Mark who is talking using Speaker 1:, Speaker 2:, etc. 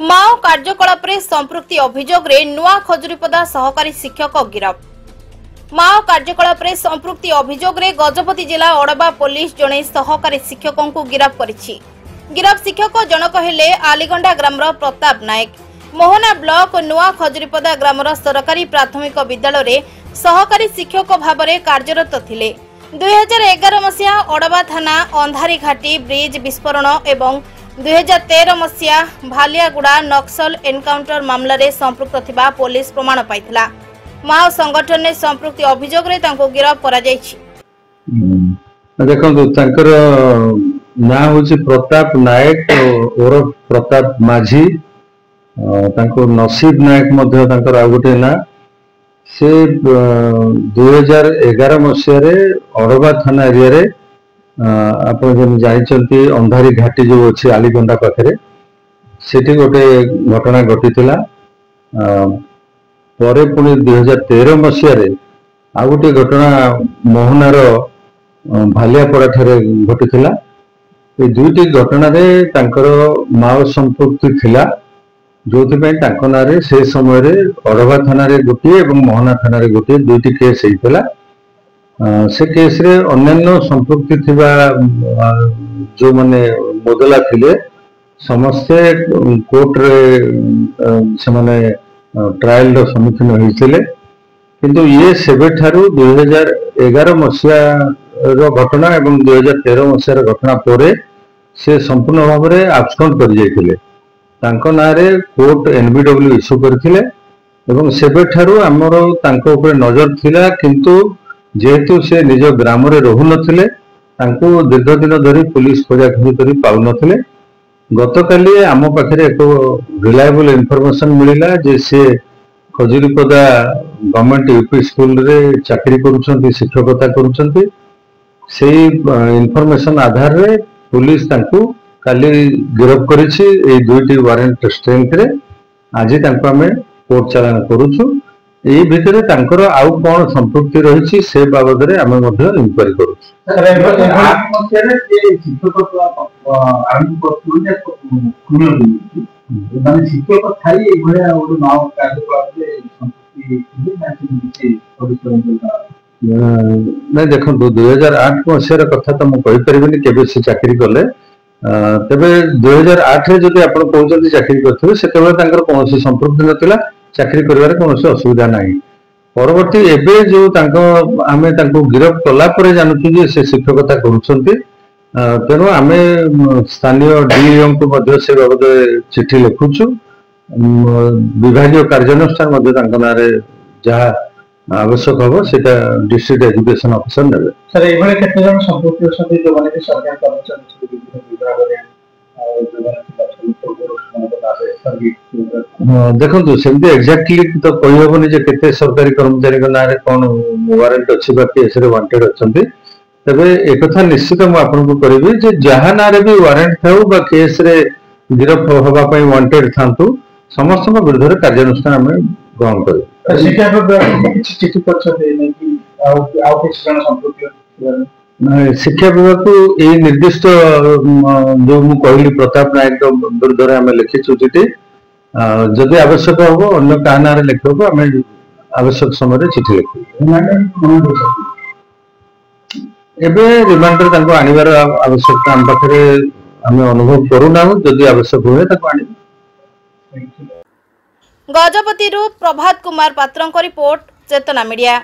Speaker 1: माओ कार्यकलाप संपृक्ति अभियोग नुआ खजुरीपदा सहकारी शिक्षक गिरफ। माओ कार्यकलाप संपृक्ति अभियोग गजपति जिला अड़बा पुलिस जड़े सहकारी शिक्षकों को गिरफ करिछि। गिरफ शिक्षक जनक हेले आलीगंडा ग्रामर प्रताप नायक। मोहना ब्लॉक नुआ खजुरीपदा ग्रामर सरकारी प्राथमिक विद्यालय सहकारी शिक्षक भाव में कार्यरत थिले। 2011 मसीहा अड़बा थाना अंधारी घाटी ब्रिज विस्फोरण एवं 2013 मसीहा भालियागुड़ा नक्सल एनकाउंटर मामला रे संपृक्त थिबा पुलिस प्रमाण पाइथिला। माओ संगठन ने संपृक्ति अभियोग रे तांको गिरफ करा जायछि।
Speaker 2: देखंतु तांकर ना होछि प्रताप नायक और प्रताप माझी। तांको नसीब नायक मध्ये तांकर आ गोटे ना से 2011 मसीहा रे अड़बा थाना एरिया रे आप जाइछंती अंधारी घाटी जो अच्छी आलीगंडा पाखे सेठी गोटे घटना घटी परे पुणी 2013 मसीह आ गोटे घटना मोहनार भालियापड़ा ठारे घटी ये दुईटी घटना रे तांकर माओ संपृक्ति थिला जो ना से समय अड़बा थाना गोटे और मोहना थाना गोटे दुईटी केस होता से केस रे अन्य संपृक्ति थिबा जो माने मोदला थिले समस्ते कोर्ट रे से माने ट्रायल रो सम्मुखीन होइथिले किंतु ये सेबे ठारू 2011 मसीहा रो घटना एवं 2013 मसीहा रो घटना परे से संपूर्ण भाव रे एब्सेंट कर जाइथिले। तांको नारे कोर्ट एनबीडब्ल्यू इश्यू करथिले एवं सेबे ठारू हमरो तांको ऊपर नजर थिला किंतु जेहेतु से निज ग्राम रे रहु नथिले तांको दीर्घ दिन धरी पुलिस खोजाखोजी करी पाउ नथिले। गतकाली आम पाखे एक रिलायबल इनफॉरमेशन मिलिला जे से खजुरीपदा गवर्नमेंट यूपी स्कूल रे चाकरी करूछंती शिक्षकता करूछंती। सेही इनफॉरमेशन आधार रे पुलिस तांको काली गिरफ करिछि। ए दुईटी वारंट स्ट्रेंथ रे आज तांको हमें कोर्ट चालान करूछु। ये भितर तांकर आउ कौन संपृक्ति रही से बाबद रे आमे मध्ये इंक्वायरी करू। नहीं देखो 2008 मसीहार कथा तो मुझे कहीपरि केबे से चाकरी कले तेबे 2008 रे जदि आपण कहउछन्ती चाकरी करथिबे सेतेबेले तांकर कोनोसी संपृक्ति नथिला चाकरी करिवारे कोनोसी असुविधा नाही। परवर्ती एबे जो तांको आमे तांको गिरफ कला परे जानछु जे से शिक्षकता करूछन्ती तेनो आमे स्थानीय डीईओ को मध्ये से बाबद चिठी लिखुछु। विभागीय कार्यानुष्ठान मध्ये तांको नारे जहा आवश्यक हबो सेटा डिस्ट्रिक्ट एजुकेशन ऑफिसर नेबे।
Speaker 3: सर एभले केते जन संपृक्ति असते जो माने कि सरकार कर्मचारी विभाग रे
Speaker 2: देखो सेमती एक्जाक्टली तो कही हेनी जे केते सरकारी कर्मचारी ना कौन वारंट अच्छी केस वांटेड अच्छे तेरे एक निश्चित मुझे करी जे जहाँ ना भी वारंट था केस रे गिरफ होगापी वांटेड था समस्त विरुद्ध कार्यानुष्ठान आम ग्रहण कर। शिक्षा विभाग को यही निर्दिष्ट जो मुझे कहली प्रताप नायक विरुद्ध आम लिखिचु चिठी जदि आवश्यक हम अन्य क्या ना लिखा आम आवश्यक समय चिठी लिखु। एवं रिमांडर आनबार आवश्यकता आम पाखे आम अनुभव करूना जदि आवश्यक हुए आन।
Speaker 1: गजपति प्रभात कुमार पात्र रिपोर्ट चेतना मीडिया।